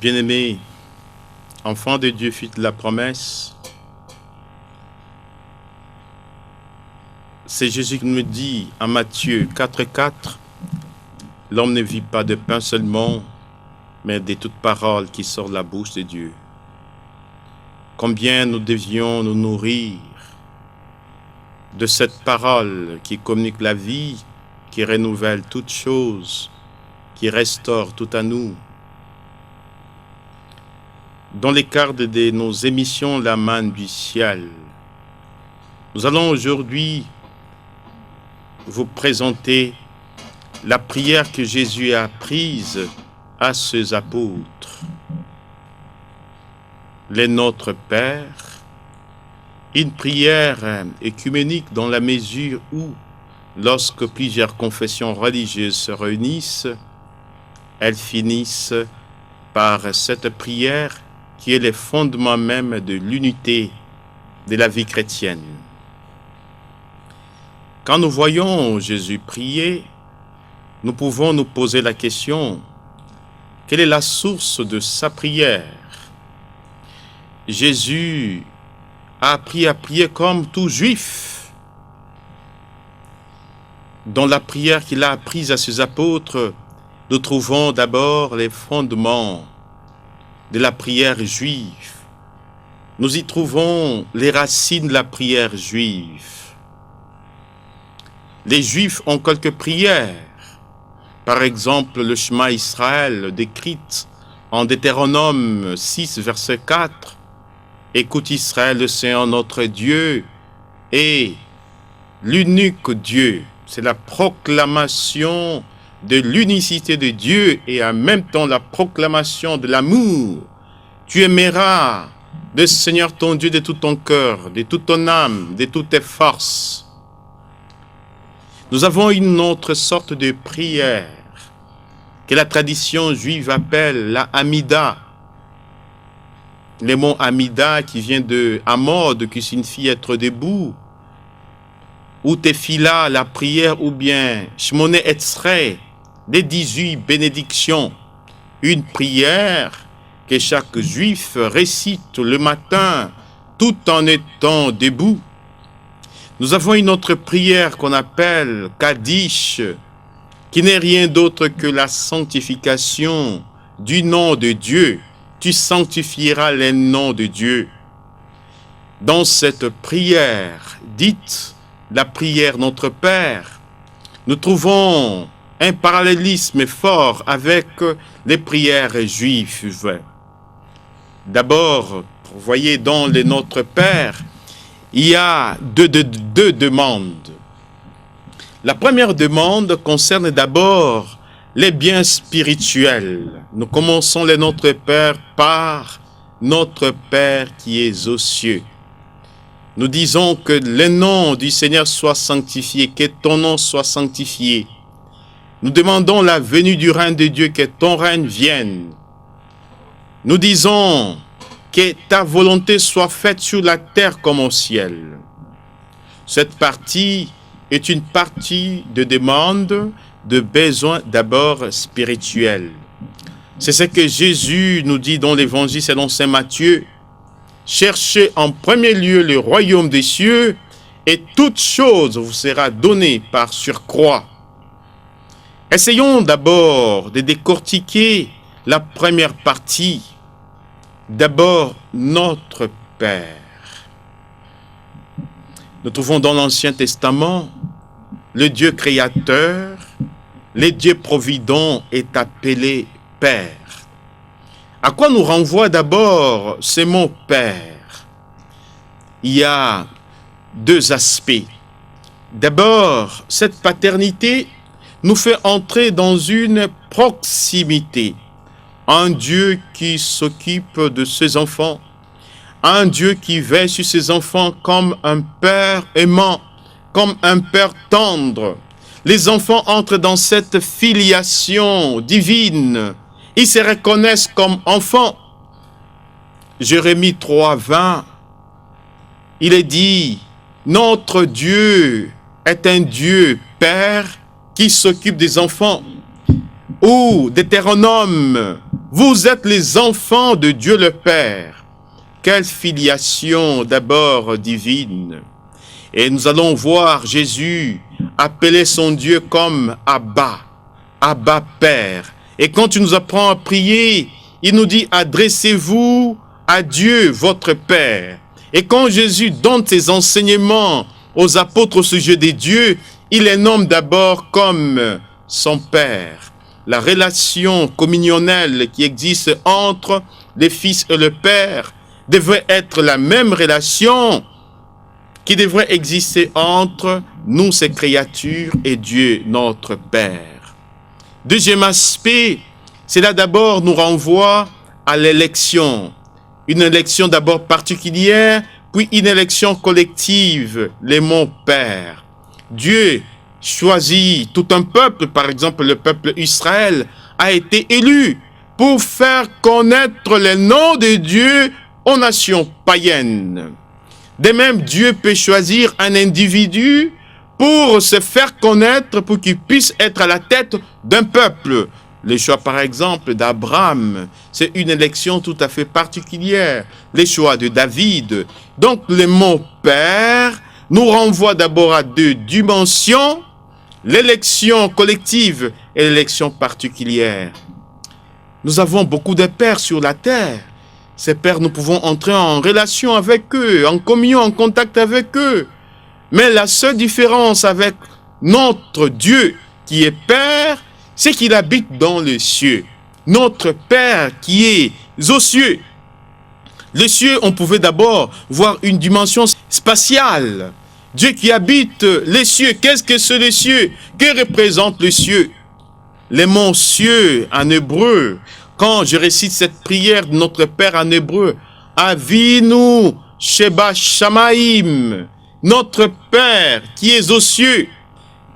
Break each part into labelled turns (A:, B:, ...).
A: Bien-aimés, enfants de Dieu, fils de la promesse, c'est Jésus qui nous dit en Matthieu 4,4 « L'homme ne vit pas de pain seulement, mais de toute parole qui sort de la bouche de Dieu. » Combien nous devions nous nourrir de cette parole qui communique la vie, qui renouvelle toutes choses, qui restaure tout à nous. Dans le cadre de nos émissions La Manne du ciel, nous allons aujourd'hui vous présenter la prière que Jésus a apprise à ses apôtres. Le Notre Père, une prière œcuménique dans la mesure où, lorsque plusieurs confessions religieuses se réunissent, elles finissent par cette prière qui est le fondement même de l'unité de la vie chrétienne. Quand nous voyons Jésus prier, nous pouvons nous poser la question, quelle est la source de sa prière? Jésus a appris à prier comme tout juif. Dans la prière qu'il a apprise à ses apôtres, nous trouvons d'abord les fondements de la prière juive. Nous y trouvons les racines de la prière juive. Les Juifs ont quelques prières. Par exemple, le Shema Israël décrite en Deutéronome 6, verset 4. « Écoute Israël, le Seigneur notre Dieu est l'unique Dieu. » C'est la proclamation de l'unicité de Dieu et en même temps la proclamation de l'amour. Tu aimeras le Seigneur ton Dieu de tout ton cœur, de toute ton âme, de toutes tes forces. Nous avons une autre sorte de prière que la tradition juive appelle la Hamida. Le mot Hamida qui vient de Hamod, qui signifie être debout, ou Tefila, la prière, ou bien Shmone Etzrei, les 18 bénédictions, une prière que chaque juif récite le matin tout en étant debout. Nous avons une autre prière qu'on appelle Kaddish, qui n'est rien d'autre que la sanctification du nom de Dieu. Tu sanctifieras les noms de Dieu. Dans cette prière, dite la prière Notre Père, nous trouvons un parallélisme fort avec les prières juives. D'abord, vous voyez dans le Notre Père, il y a deux demandes. La première demande concerne d'abord les biens spirituels. Nous commençons le Notre Père par Notre Père qui est aux cieux. Nous disons que le nom du Seigneur soit sanctifié, que ton nom soit sanctifié. Nous demandons la venue du règne de Dieu, que ton règne vienne. Nous disons que ta volonté soit faite sur la terre comme au ciel. Cette partie est une partie de demande, de besoin d'abord spirituel. C'est ce que Jésus nous dit dans l'évangile selon saint Matthieu. Cherchez en premier lieu le royaume des cieux et toute chose vous sera donnée par surcroît. Essayons d'abord de décortiquer la première partie. D'abord, notre Père. Nous trouvons dans l'Ancien Testament, le Dieu créateur, le Dieu provident est appelé Père. À quoi nous renvoie d'abord ce mot Père? Il y a deux aspects. D'abord, cette paternité nous fait entrer dans une proximité. Un Dieu qui s'occupe de ses enfants, un Dieu qui veille sur ses enfants comme un père aimant, comme un père tendre. Les enfants entrent dans cette filiation divine. Ils se reconnaissent comme enfants. Jérémie 3:20, il est dit, notre Dieu est un Dieu Père qui s'occupe des enfants. ou Deutéronome, vous êtes les enfants de Dieu le Père. Quelle filiation d'abord divine. Et nous allons voir Jésus appeler son Dieu comme Abba, Abba Père. Et quand tu nous apprends à prier, il nous dit adressez-vous à Dieu votre Père. Et quand Jésus donne ses enseignements aux apôtres au sujet des dieux, il les nomme d'abord comme son Père. La relation communionnelle qui existe entre le Fils et le Père devrait être la même relation qui devrait exister entre nous, ces créatures, et Dieu, notre Père. Deuxième aspect, cela d'abord nous renvoie à l'élection. Une élection d'abord particulière, puis une élection collective, les mots Père. Dieu choisit tout un peuple, par exemple le peuple Israël, a été élu pour faire connaître le nom de Dieu aux nations païennes. De même, Dieu peut choisir un individu pour se faire connaître, pour qu'il puisse être à la tête d'un peuple. Le choix, par exemple, d'Abraham, c'est une élection tout à fait particulière. Les choix de David. Donc, le mot « Père » nous renvoie d'abord à deux dimensions, l'élection collective et l'élection particulière. Nous avons beaucoup de pères sur la terre. Ces pères, nous pouvons entrer en relation avec eux, en communion, en contact avec eux. Mais la seule différence avec notre Dieu qui est Père, c'est qu'il habite dans les cieux. Notre Père qui est aux cieux. Les cieux, on pouvait d'abord voir une dimension spatiale. Dieu qui habite les cieux. Qu'est-ce que c'est les cieux? Que représentent les cieux? Les mots cieux en hébreu. Quand je récite cette prière de notre Père en hébreu, Avinu Sheba Shamaim, notre Père qui est aux cieux.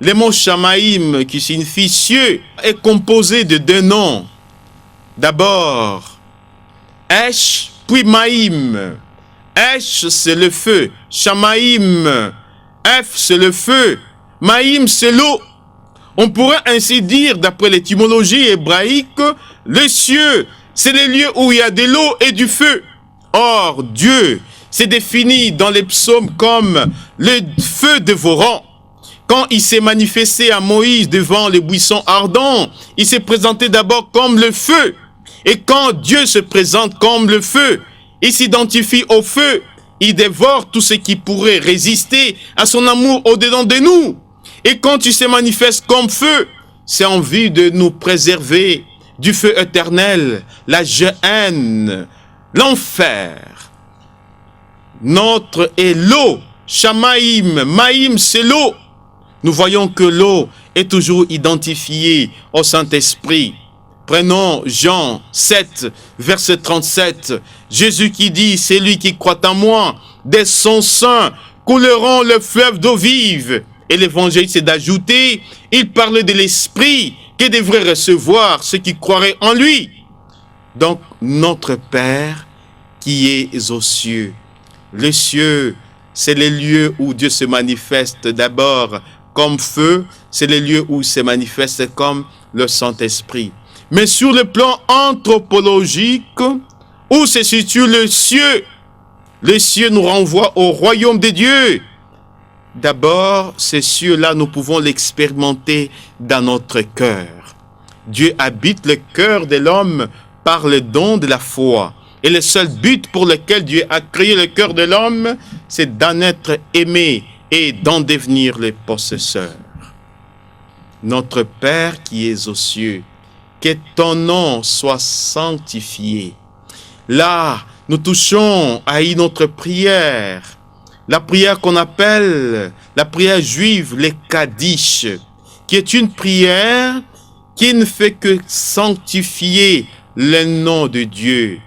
A: Le mot Shamaim, qui signifie cieux, est composé de deux noms. D'abord, Esh, puis Maïm. Esh, c'est le feu. Shamaim, F, c'est le feu. Maïm, c'est l'eau. On pourrait ainsi dire, d'après l'étymologie hébraïque, les cieux, c'est les lieux où il y a de l'eau et du feu. Or, Dieu s'est défini dans les psaumes comme le feu dévorant. Quand il s'est manifesté à Moïse devant les buissons ardents, il s'est présenté d'abord comme le feu. Et quand Dieu se présente comme le feu, il s'identifie au feu. Il dévore tout ce qui pourrait résister à son amour au-dedans de nous. Et quand il se manifeste comme feu, c'est en vue de nous préserver du feu éternel, la géhenne, l'enfer. Notre est l'eau, Shamaïm, Maïm c'est l'eau. Nous voyons que l'eau est toujours identifiée au Saint-Esprit. Prenons Jean 7, verset 37. Jésus qui dit, c'est lui qui croit en moi, de son sein couleront le fleuve d'eau vive. Et l'évangile, c'est d'ajouter, il parlait de l'Esprit qui devrait recevoir ceux qui croiraient en lui. Donc, notre Père qui est aux cieux. Les cieux, c'est les lieux où Dieu se manifeste d'abord comme feu, c'est les lieux où il se manifeste comme le Saint-Esprit. Mais sur le plan anthropologique, où se situe le cieux? Les cieux nous renvoient au royaume de Dieu. D'abord, ces cieux-là, nous pouvons l'expérimenter dans notre cœur. Dieu habite le cœur de l'homme par le don de la foi. Et le seul but pour lequel Dieu a créé le cœur de l'homme, c'est d'en être aimé et d'en devenir le possesseur. Notre Père qui es aux cieux, que ton nom soit sanctifié. Là, nous touchons à une autre prière. La prière qu'on appelle la prière juive, les Kaddish, qui est une prière qui ne fait que sanctifier le nom de Dieu.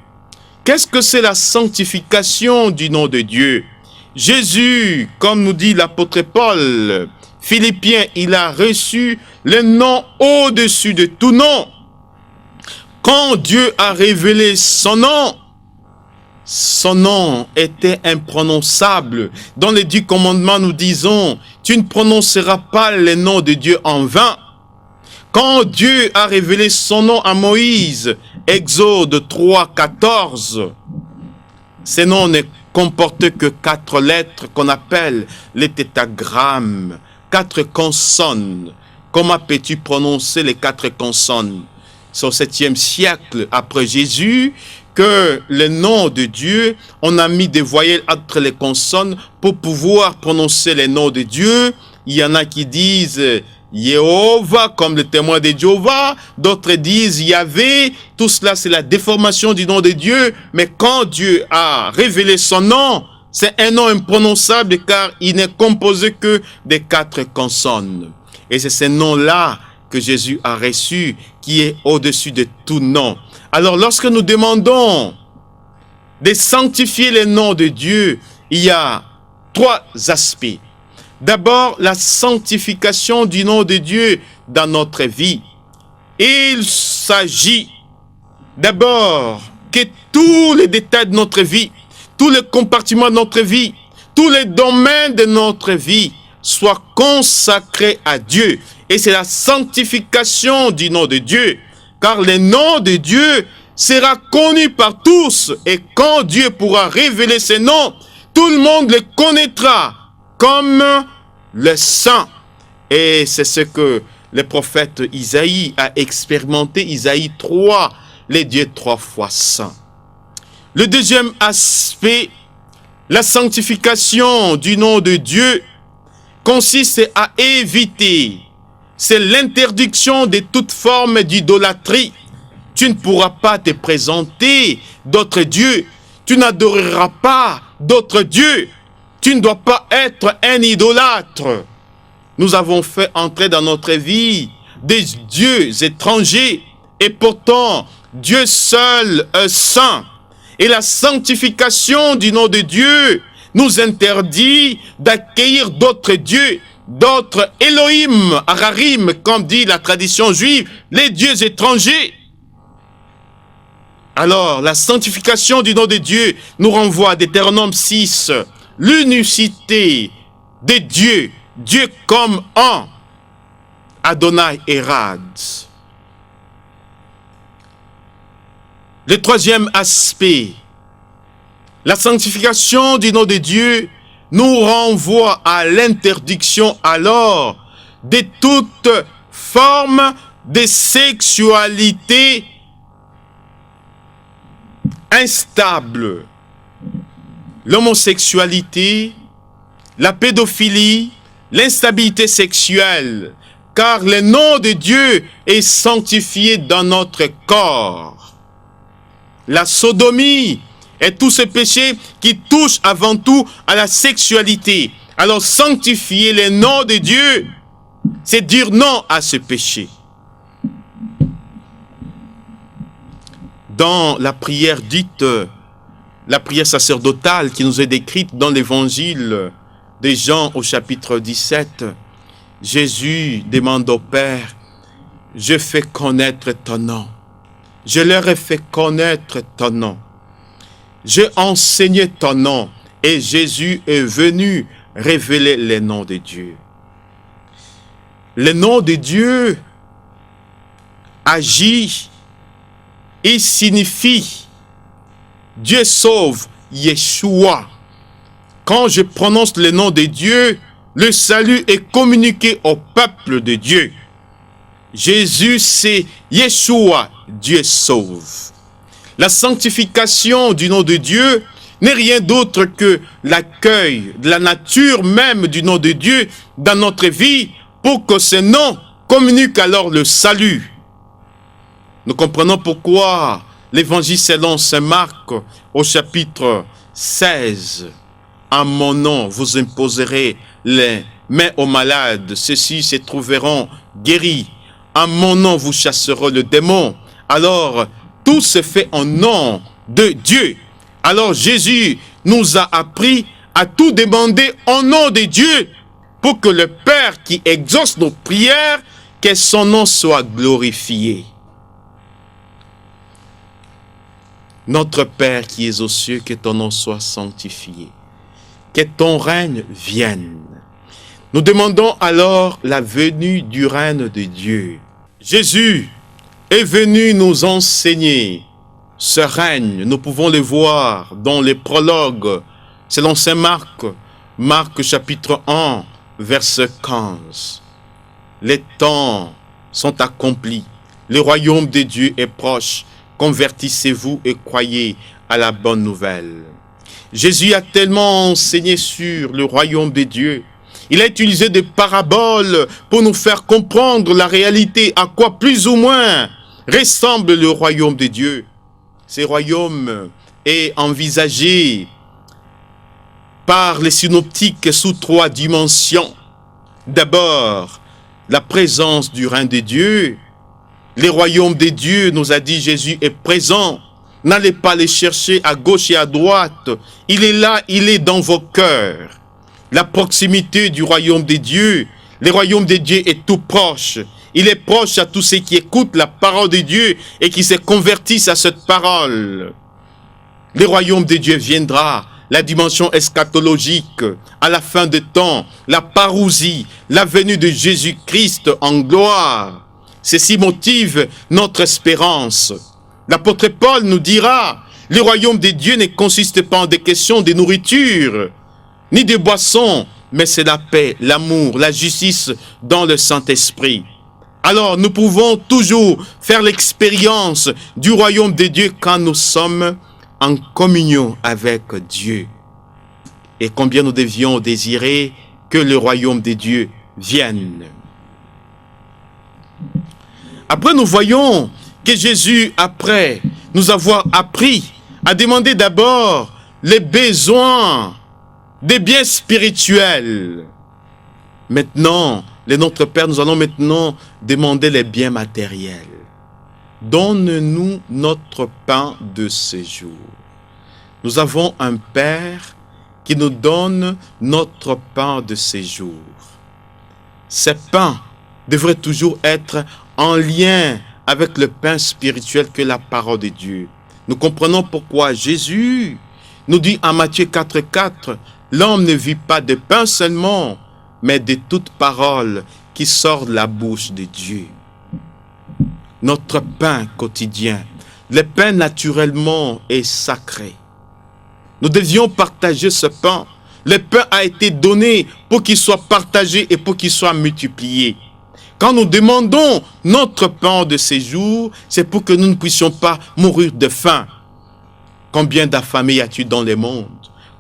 A: Qu'est-ce que c'est la sanctification du nom de Dieu? Jésus, comme nous dit l'apôtre Paul, Philippiens, il a reçu le nom au-dessus de tout nom. Quand Dieu a révélé son nom était imprononçable. Dans les 10 commandements, nous disons, tu ne prononceras pas le nom de Dieu en vain. Quand Dieu a révélé son nom à Moïse, Exode 3, 14, ces noms ne comportent que 4 lettres qu'on appelle les tétragrammes, 4 consonnes. Comment peux-tu prononcer les 4 consonnes? C'est au 7e siècle après Jésus que le nom de Dieu, on a mis des voyelles entre les consonnes pour pouvoir prononcer les noms de Dieu. Il y en a qui disent Jéhovah comme le témoin de Jéhovah, d'autres disent Yahvé. Tout cela c'est la déformation du nom de Dieu, mais quand Dieu a révélé son nom, c'est un nom imprononçable car il n'est composé que des 4 consonnes. Et c'est ce nom-là que Jésus a reçu, qui est au-dessus de tout nom. Alors, lorsque nous demandons de sanctifier le nom de Dieu, il y a 3 aspects. D'abord, la sanctification du nom de Dieu dans notre vie. Il s'agit d'abord que tous les détails de notre vie, tous les compartiments de notre vie, tous les domaines de notre vie soient consacrés à Dieu. Et c'est la sanctification du nom de Dieu. Car le nom de Dieu sera connu par tous. Et quand Dieu pourra révéler ses noms, tout le monde le connaîtra comme le saint. Et c'est ce que le prophète Isaïe a expérimenté. Isaïe 3, les dieux 3 fois saints. Le deuxième aspect, la sanctification du nom de Dieu, consiste à éviter. C'est l'interdiction de toute forme d'idolâtrie. Tu ne pourras pas te présenter d'autres dieux. Tu n'adoreras pas d'autres dieux. Tu ne dois pas être un idolâtre. Nous avons fait entrer dans notre vie des dieux étrangers. Et pourtant, Dieu seul est saint. Et la sanctification du nom de Dieu nous interdit d'accueillir d'autres dieux, d'autres Elohim, Ararim, comme dit la tradition juive, les dieux étrangers. Alors, la sanctification du nom de Dieu nous renvoie à Deutéronome 6, l'unicité de Dieu, Dieu comme un, Adonai Erad. Le troisième aspect, la sanctification du nom de Dieu nous renvoie à l'interdiction alors de toute forme de sexualité instable. L'homosexualité, la pédophilie, l'instabilité sexuelle, car le nom de Dieu est sanctifié dans notre corps. La sodomie et tous ces péchés qui touchent avant tout à la sexualité. Alors sanctifier le nom de Dieu, c'est dire non à ce péché. Dans la prière dite, la prière sacerdotale qui nous est décrite dans l'évangile de Jean au chapitre 17, Jésus demande au Père, je fais connaître ton nom. Je leur ai fait connaître ton nom. J'ai enseigné ton nom et Jésus est venu révéler le nom de Dieu. Le nom de Dieu agit et signifie Dieu sauve, Yeshua. Quand je prononce le nom de Dieu, le salut est communiqué au peuple de Dieu. Jésus, c'est Yeshua, Dieu sauve. La sanctification du nom de Dieu n'est rien d'autre que l'accueil de la nature même du nom de Dieu dans notre vie pour que ce nom communique alors le salut. Nous comprenons pourquoi l'évangile selon saint Marc au chapitre 16, en mon nom vous imposerez les mains aux malades, ceux-ci se trouveront guéris. En mon nom vous chasserez le démon. Alors, tout se fait en nom de Dieu. Alors Jésus nous a appris à tout demander en nom de Dieu pour que le Père qui exauce nos prières, que son nom soit glorifié. Notre Père qui es aux cieux, que ton nom soit sanctifié, que ton règne vienne. Nous demandons alors la venue du règne de Dieu. Jésus est venu nous enseigner ce règne. Nous pouvons le voir dans les prologues, selon saint Marc, Marc chapitre 1, verset 15. Les temps sont accomplis. Le royaume de Dieu est proche. Convertissez-vous et croyez à la bonne nouvelle. Jésus a tellement enseigné sur le royaume de Dieu. Il a utilisé des paraboles pour nous faire comprendre la réalité, à quoi plus ou moins ressemble le royaume de Dieu. Ce royaume est envisagé par les synoptiques sous 3 dimensions. D'abord, la présence du règne de Dieu. Le royaume de Dieu, nous a dit Jésus, est présent. N'allez pas les chercher à gauche et à droite. Il est là, il est dans vos cœurs. La proximité du royaume de Dieu. Le royaume de Dieu est tout proche. Il est proche à tous ceux qui écoutent la parole de Dieu et qui se convertissent à cette parole. Le royaume de Dieu viendra. La dimension eschatologique, à la fin des temps, la parousie, la venue de Jésus-Christ en gloire. Ceci motive notre espérance. L'apôtre Paul nous dira, le royaume de Dieu ne consiste pas en des questions de nourriture, ni de boissons, mais c'est la paix, l'amour, la justice dans le Saint-Esprit. Alors nous pouvons toujours faire l'expérience du royaume de Dieu quand nous sommes en communion avec Dieu. Et combien nous devions désirer que le royaume de Dieu vienne. Après, nous voyons que Jésus, après nous avoir appris à demander d'abord les besoins des biens spirituels. Maintenant, les Notre Père, nous allons maintenant demander les biens matériels. Donne-nous notre pain de ce jour. Nous avons un Père qui nous donne notre pain de ce jour. Ce pain devrait toujours être en lien avec le pain spirituel que la parole de Dieu. Nous comprenons pourquoi Jésus nous dit en Matthieu 4,4, l'homme ne vit pas de pain seulement, mais de toute parole qui sort de la bouche de Dieu. Notre pain quotidien, le pain naturellement est sacré. Nous devions partager ce pain. Le pain a été donné pour qu'il soit partagé et pour qu'il soit multiplié. Quand nous demandons notre pain de ces jours, c'est pour que nous ne puissions pas mourir de faim. Combien d'affamés y a-t-il dans le monde?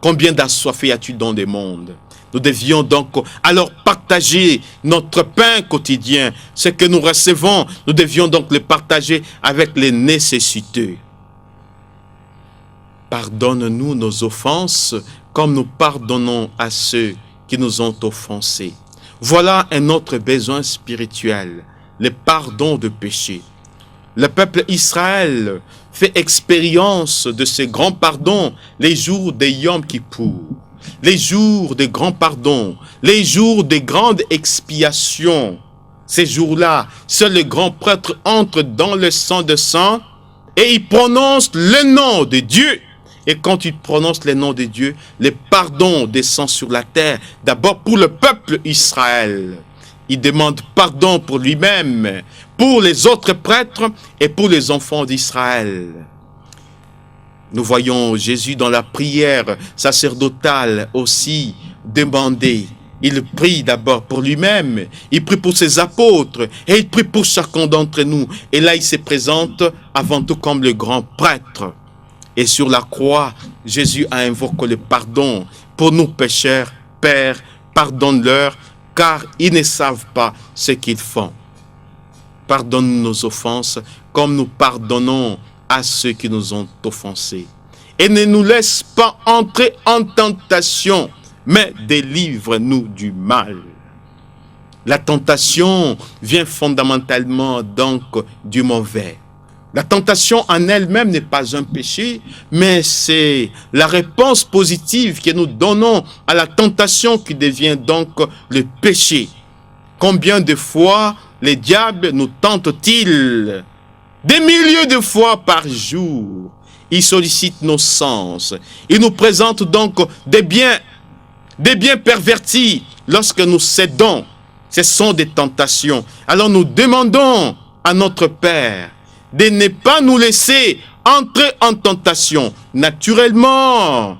A: Combien d'assoiffés y a-t-il dans le monde? Nous devions donc alors partager notre pain quotidien. Ce que nous recevons, nous devions donc le partager avec les nécessiteux. Pardonne-nous nos offenses comme nous pardonnons à ceux qui nous ont offensés. Voilà un autre besoin spirituel, le pardon de péché. Le peuple Israël fait expérience de ce grand pardon les jours des Yom Kippour, les jours de grand pardon, les jours de grande expiation. Ces jours-là, seul le grand prêtre entre dans le sang de sang et il prononce le nom de Dieu. Et quand il prononce le nom de Dieu, le pardon descend sur la terre, d'abord pour le peuple Israël. Il demande pardon pour lui-même, pour les autres prêtres et pour les enfants d'Israël. Nous voyons Jésus dans la prière sacerdotale aussi demander. Il prie d'abord pour lui-même, il prie pour ses apôtres et il prie pour chacun d'entre nous. Et là, il se présente avant tout comme le grand prêtre. Et sur la croix, Jésus a invoqué le pardon pour nous pécheurs. Père, pardonne-leur, car ils ne savent pas ce qu'ils font. Pardonne nos offenses comme nous pardonnons à ceux qui nous ont offensés. Et ne nous laisse pas entrer en tentation, mais délivre-nous du mal. La tentation vient fondamentalement donc du mauvais. La tentation en elle-même n'est pas un péché, mais c'est la réponse positive que nous donnons à la tentation qui devient donc le péché. Combien de fois les diables nous tentent-ils? Des milliers de fois par jour. Ils sollicitent nos sens. Ils nous présentent donc des biens pervertis lorsque nous cédons. Ce sont des tentations. Alors nous demandons à notre Père de ne pas nous laisser entrer en tentation. Naturellement,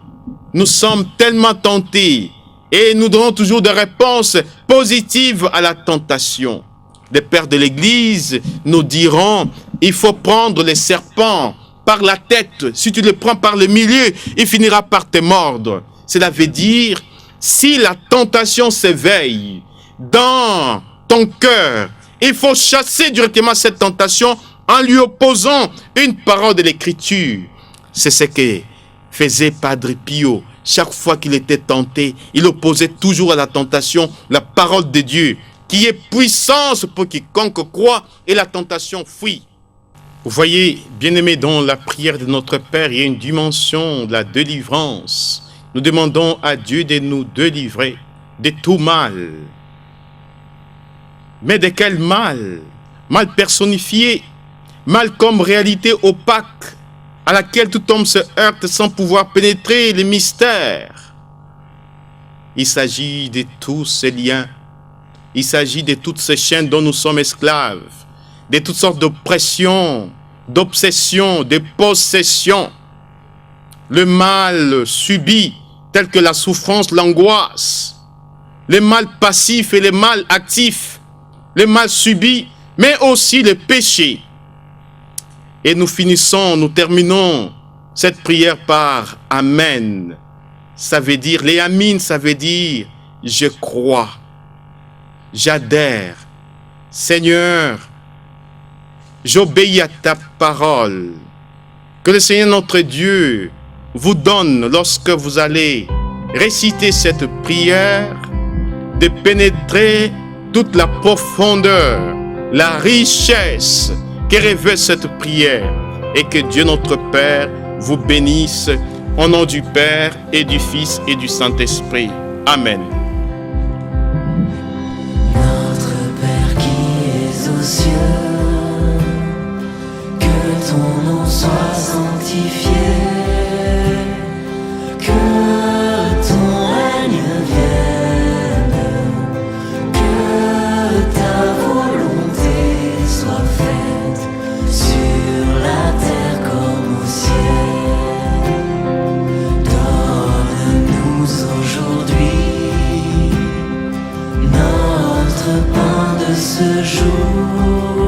A: nous sommes tellement tentés et nous donnons toujours des réponses positives à la tentation. Les pères de l'Église nous diront, il faut prendre les serpents par la tête. Si tu le prends par le milieu, il finira par te mordre. Cela veut dire, si la tentation s'éveille dans ton cœur, il faut chasser directement cette tentation en lui opposant une parole de l'Écriture. C'est ce que faisait Padre Pio. Chaque fois qu'il était tenté, il opposait toujours à la tentation la parole de Dieu, qui est puissance pour quiconque croit, et la tentation fuit. Vous voyez, bien-aimés, dans la prière de notre Père, il y a une dimension de la délivrance. Nous demandons à Dieu de nous délivrer de tout mal. Mais de quel mal? Mal personnifié, mal comme réalité opaque, à laquelle tout homme se heurte sans pouvoir pénétrer les mystères. Il s'agit de tous ces liens, il s'agit de toutes ces chaînes dont nous sommes esclaves, de toutes sortes d'oppressions, d'obsessions, de possessions. Le mal subi, tel que la souffrance, l'angoisse, le mal passif et le mal actif, le mal subi, mais aussi le péché. Et nous terminons cette prière par Amen. Ça veut dire, les Amin, ça veut dire, je crois, j'adhère. Seigneur, j'obéis à ta parole. Que le Seigneur notre Dieu vous donne, lorsque vous allez réciter cette prière, de pénétrer toute la profondeur, la richesse que révèle cette prière, et que Dieu notre Père vous bénisse au nom du Père et du Fils et du Saint-Esprit. Amen.
B: Notre Père qui es aux cieux, que ton nom soit sanctifié, que ton règne vienne, que ta volonté soit faite sur la terre comme au ciel. Donne-nous aujourd'hui notre pain de ce jour.